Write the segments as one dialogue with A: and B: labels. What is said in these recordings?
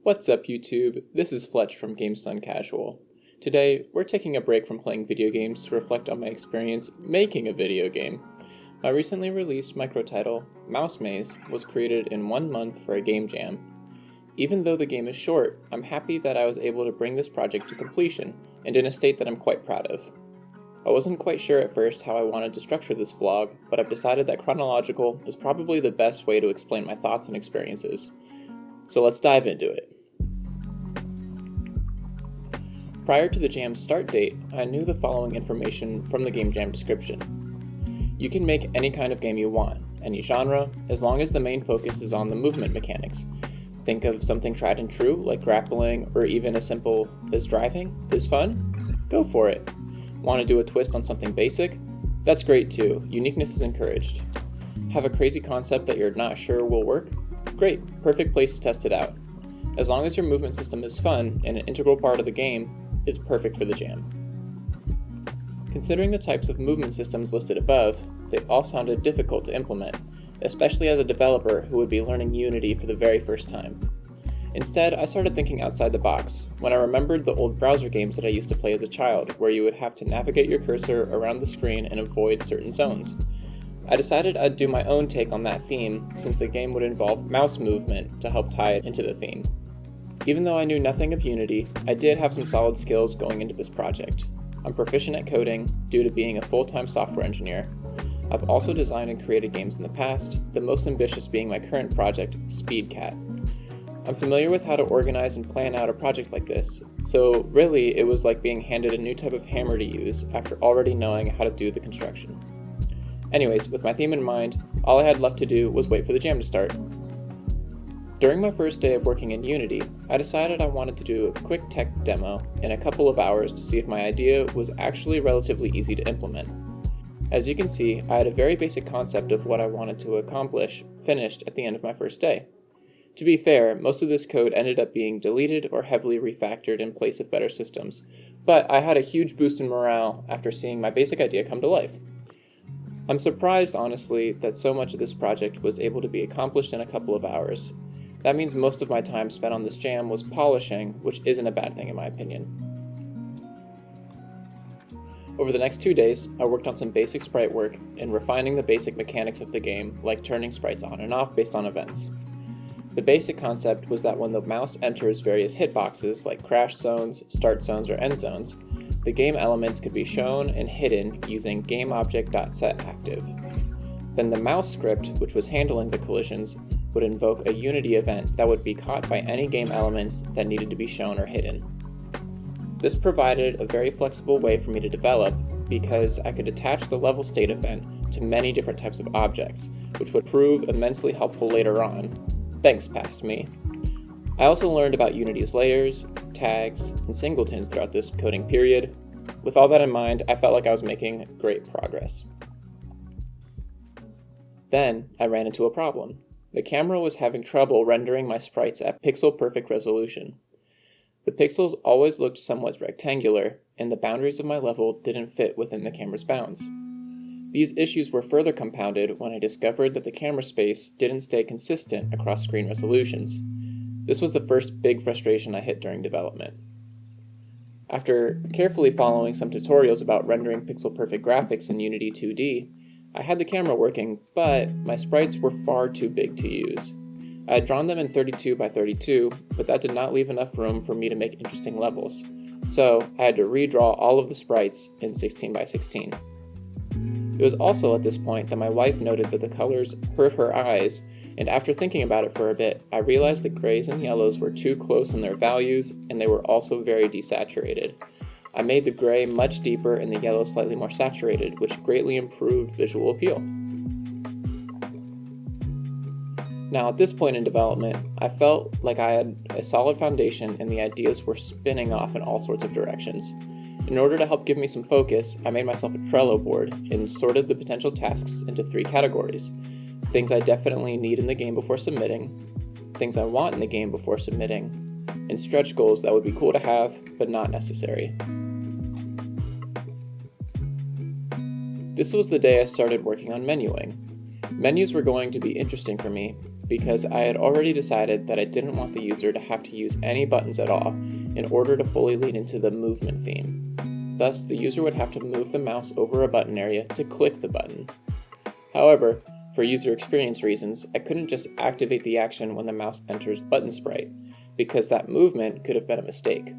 A: What's up YouTube? This is Fletch from Games Done Casual. Today, we're taking a break from playing video games to reflect on my experience making a video game. My recently released microtitle, Mouse Maze, was created in 1 month for a game jam. Even though the game is short, I'm happy that I was able to bring this project to completion, and in a state that I'm quite proud of. I wasn't quite sure at first how I wanted to structure this vlog, but I've decided that chronological is probably the best way to explain my thoughts and experiences. So let's dive into it. Prior to the jam's start date, I knew the following information from the game jam description. You can make any kind of game you want, any genre, as long as the main focus is on the movement mechanics. Think of something tried and true, like grappling, or even as simple as driving is fun? Go for it. Want to do a twist on something basic? That's great too, uniqueness is encouraged. Have a crazy concept that you're not sure will work? Great, perfect place to test it out. As long as your movement system is fun and an integral part of the game, it's perfect for the jam. Considering the types of movement systems listed above, they all sounded difficult to implement, especially as a developer who would be learning Unity for the very first time. Instead, I started thinking outside the box, when I remembered the old browser games that I used to play as a child, where you would have to navigate your cursor around the screen and avoid certain zones. I decided I'd do my own take on that theme, since the game would involve mouse movement to help tie it into the theme. Even though I knew nothing of Unity, I did have some solid skills going into this project. I'm proficient at coding, due to being a full-time software engineer. I've also designed and created games in the past, the most ambitious being my current project, Speedcat. I'm familiar with how to organize and plan out a project like this, so really it was like being handed a new type of hammer to use after already knowing how to do the construction. Anyways, with my theme in mind, all I had left to do was wait for the jam to start. During my first day of working in Unity, I decided I wanted to do a quick tech demo in a couple of hours to see if my idea was actually relatively easy to implement. As you can see, I had a very basic concept of what I wanted to accomplish finished at the end of my first day. To be fair, most of this code ended up being deleted or heavily refactored in place of better systems, but I had a huge boost in morale after seeing my basic idea come to life. I'm surprised, honestly, that so much of this project was able to be accomplished in a couple of hours. That means most of my time spent on this jam was polishing, which isn't a bad thing in my opinion. Over the next 2 days, I worked on some basic sprite work and refining the basic mechanics of the game, like turning sprites on and off based on events. The basic concept was that when the mouse enters various hitboxes like crash zones, start zones, or end zones, the game elements could be shown and hidden using GameObject.setActive. Then the mouse script, which was handling the collisions, would invoke a Unity event that would be caught by any game elements that needed to be shown or hidden. This provided a very flexible way for me to develop because I could attach the level state event to many different types of objects, which would prove immensely helpful later on. Thanks, past me. I also learned about Unity's layers, tags, and singletons throughout this coding period. With all that in mind, I felt like I was making great progress. Then, I ran into a problem. The camera was having trouble rendering my sprites at pixel-perfect resolution. The pixels always looked somewhat rectangular, and the boundaries of my level didn't fit within the camera's bounds. These issues were further compounded when I discovered that the camera space didn't stay consistent across screen resolutions. This was the first big frustration I hit during development. After carefully following some tutorials about rendering pixel-perfect graphics in Unity 2D, I had the camera working, but my sprites were far too big to use. I had drawn them in 32 by 32, but that did not leave enough room for me to make interesting levels, so I had to redraw all of the sprites in 16 by 16. It was also at this point that my wife noted that the colors hurt her eyes, and after thinking about it for a bit, I realized the grays and yellows were too close in their values, and they were also very desaturated. I made the gray much deeper and the yellow slightly more saturated, which greatly improved visual appeal. Now, at this point in development, I felt like I had a solid foundation and the ideas were spinning off in all sorts of directions. In order to help give me some focus, I made myself a Trello board and sorted the potential tasks into 3 categories: things I definitely need in the game before submitting, things I want in the game before submitting, and stretch goals that would be cool to have, but not necessary. This was the day I started working on menuing. Menus were going to be interesting for me, because I had already decided that I didn't want the user to have to use any buttons at all in order to fully lean into the movement theme. Thus, the user would have to move the mouse over a button area to click the button. However, for user experience reasons, I couldn't just activate the action when the mouse enters button sprite, because that movement could have been a mistake.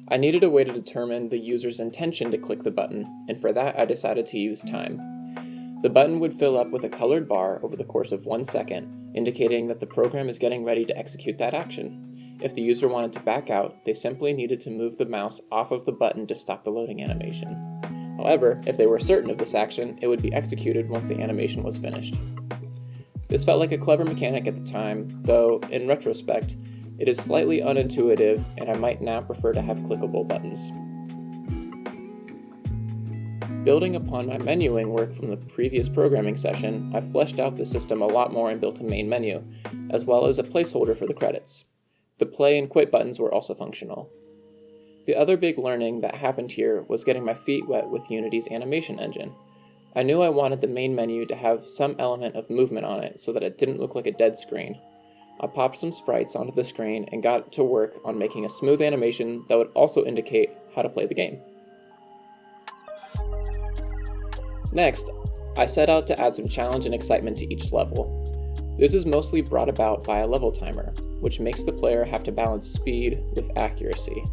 A: I needed a way to determine the user's intention to click the button, and for that I decided to use time. The button would fill up with a colored bar over the course of 1 second, indicating that the program is getting ready to execute that action. If the user wanted to back out, they simply needed to move the mouse off of the button to stop the loading animation. However, if they were certain of this action, it would be executed once the animation was finished. This felt like a clever mechanic at the time, though, in retrospect, it is slightly unintuitive, and I might now prefer to have clickable buttons. Building upon my menuing work from the previous programming session, I fleshed out the system a lot more and built a main menu, as well as a placeholder for the credits. The play and quit buttons were also functional. The other big learning that happened here was getting my feet wet with Unity's animation engine. I knew I wanted the main menu to have some element of movement on it so that it didn't look like a dead screen. I popped some sprites onto the screen and got to work on making a smooth animation that would also indicate how to play the game. Next, I set out to add some challenge and excitement to each level. This is mostly brought about by a level timer, which makes the player have to balance speed with accuracy.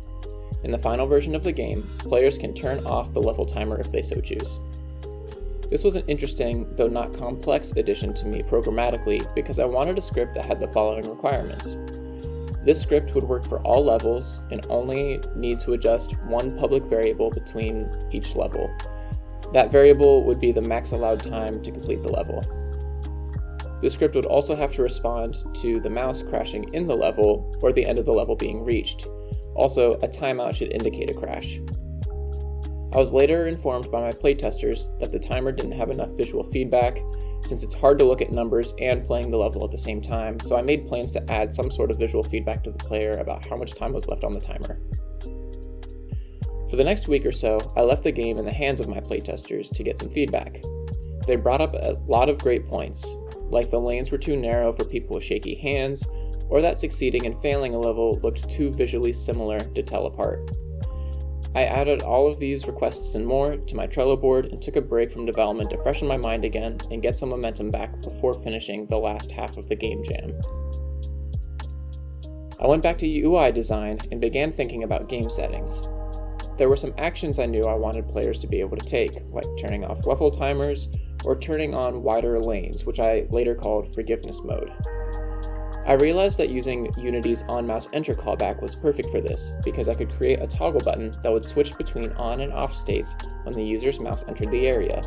A: In the final version of the game, players can turn off the level timer if they so choose. This was an interesting, though not complex, addition to me programmatically because I wanted a script that had the following requirements. This script would work for all levels and only need to adjust one public variable between each level. That variable would be the max allowed time to complete the level. The script would also have to respond to the mouse crashing in the level or the end of the level being reached. Also, a timeout should indicate a crash. I was later informed by my playtesters that the timer didn't have enough visual feedback, since it's hard to look at numbers and playing the level at the same time, so I made plans to add some sort of visual feedback to the player about how much time was left on the timer. For the next week or so, I left the game in the hands of my playtesters to get some feedback. They brought up a lot of great points, like the lanes were too narrow for people with shaky hands, or that succeeding and failing a level looked too visually similar to tell apart. I added all of these requests and more to my Trello board and took a break from development to freshen my mind again and get some momentum back before finishing the last half of the game jam. I went back to UI design and began thinking about game settings. There were some actions I knew I wanted players to be able to take, like turning off level timers or turning on wider lanes, which I later called forgiveness mode. I realized that using Unity's on-mouse enter callback was perfect for this, because I could create a toggle button that would switch between on and off states when the user's mouse entered the area.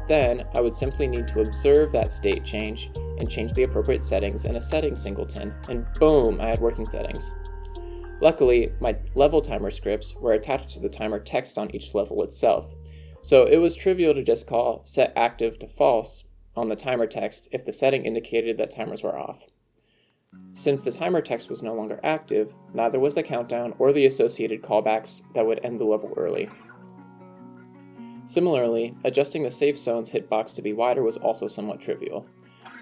A: Then, I would simply need to observe that state change and change the appropriate settings in a settings singleton, and boom, I had working settings. Luckily, my level timer scripts were attached to the timer text on each level itself, so it was trivial to just call set active to false on the timer text if the setting indicated that timers were off. Since the timer text was no longer active, neither was the countdown or the associated callbacks that would end the level early. Similarly, adjusting the safe zone's hitbox to be wider was also somewhat trivial.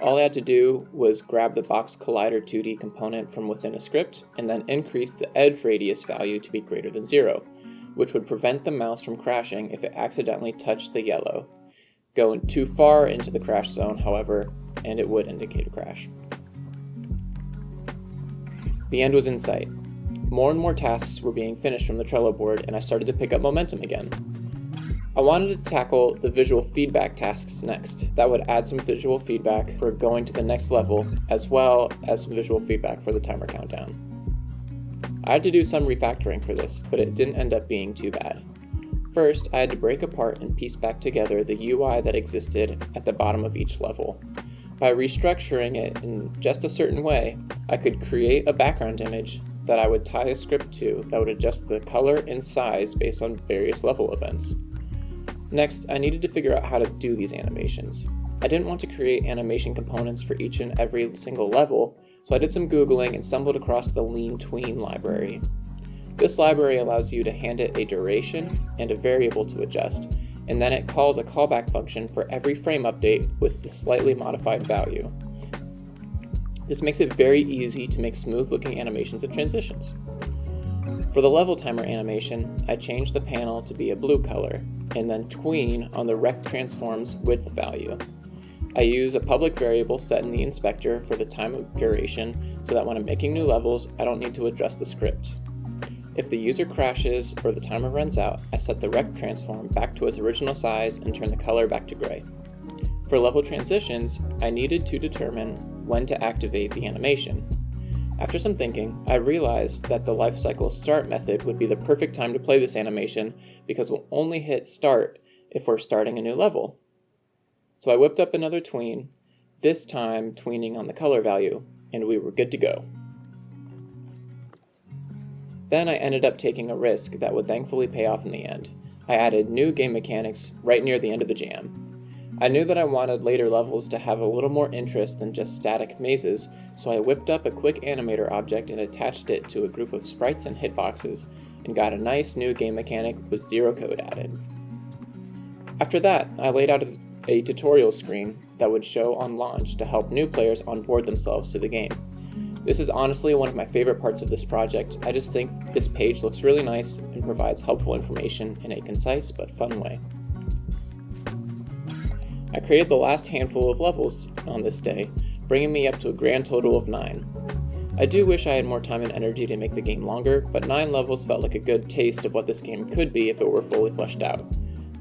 A: All I had to do was grab the box collider 2D component from within a script and then increase the edge radius value to be greater than 0, which would prevent the mouse from crashing if it accidentally touched the yellow. Going too far into the crash zone, however, and it would indicate a crash. The end was in sight. More and more tasks were being finished from the Trello board, and I started to pick up momentum again. I wanted to tackle the visual feedback tasks next. That would add some visual feedback for going to the next level, as well as some visual feedback for the timer countdown. I had to do some refactoring for this, but it didn't end up being too bad. First, I had to break apart and piece back together the UI that existed at the bottom of each level. By restructuring it in just a certain way, I could create a background image that I would tie a script to that would adjust the color and size based on various level events. Next, I needed to figure out how to do these animations. I didn't want to create animation components for each and every single level, so I did some Googling and stumbled across the Lean Tween library. This library allows you to hand it a duration and a variable to adjust, and then it calls a callback function for every frame update with the slightly modified value. This makes it very easy to make smooth-looking animations and transitions. For the level timer animation, I changed the panel to be a blue color, and then tween on the rect transform's width value. I use a public variable set in the inspector for the time of duration so that when I'm making new levels, I don't need to adjust the script. If the user crashes or the timer runs out, I set the rect transform back to its original size and turn the color back to gray. For level transitions, I needed to determine when to activate the animation. After some thinking, I realized that the lifecycle start method would be the perfect time to play this animation because we'll only hit start if we're starting a new level. So I whipped up another tween, this time tweening on the color value, and we were good to go. Then I ended up taking a risk that would thankfully pay off in the end. I added new game mechanics right near the end of the jam. I knew that I wanted later levels to have a little more interest than just static mazes, so I whipped up a quick animator object and attached it to a group of sprites and hitboxes, and got a nice new game mechanic with zero code added. After that, I laid out a tutorial screen that would show on launch to help new players onboard themselves to the game. This is honestly one of my favorite parts of this project. I just think this page looks really nice and provides helpful information in a concise but fun way. I created the last handful of levels on this day, bringing me up to a grand total of 9. I do wish I had more time and energy to make the game longer, but 9 levels felt like a good taste of what this game could be if it were fully fleshed out.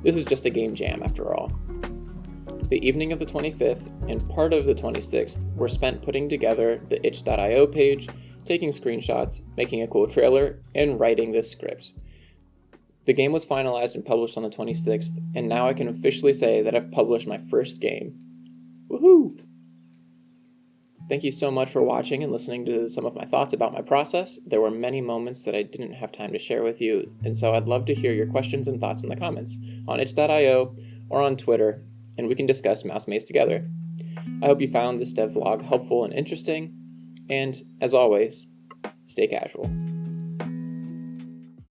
A: This is just a game jam after all. The evening of the 25th and part of the 26th were spent putting together the itch.io page, taking screenshots, making a cool trailer, and writing this script. The game was finalized and published on the 26th, and now I can officially say that I've published my first game. Woohoo! Thank you so much for watching and listening to some of my thoughts about my process. There were many moments that I didn't have time to share with you, and so I'd love to hear your questions and thoughts in the comments on itch.io or on Twitter, and we can discuss Mouse Maze together. I hope you found this devlog helpful and interesting, and as always, stay casual.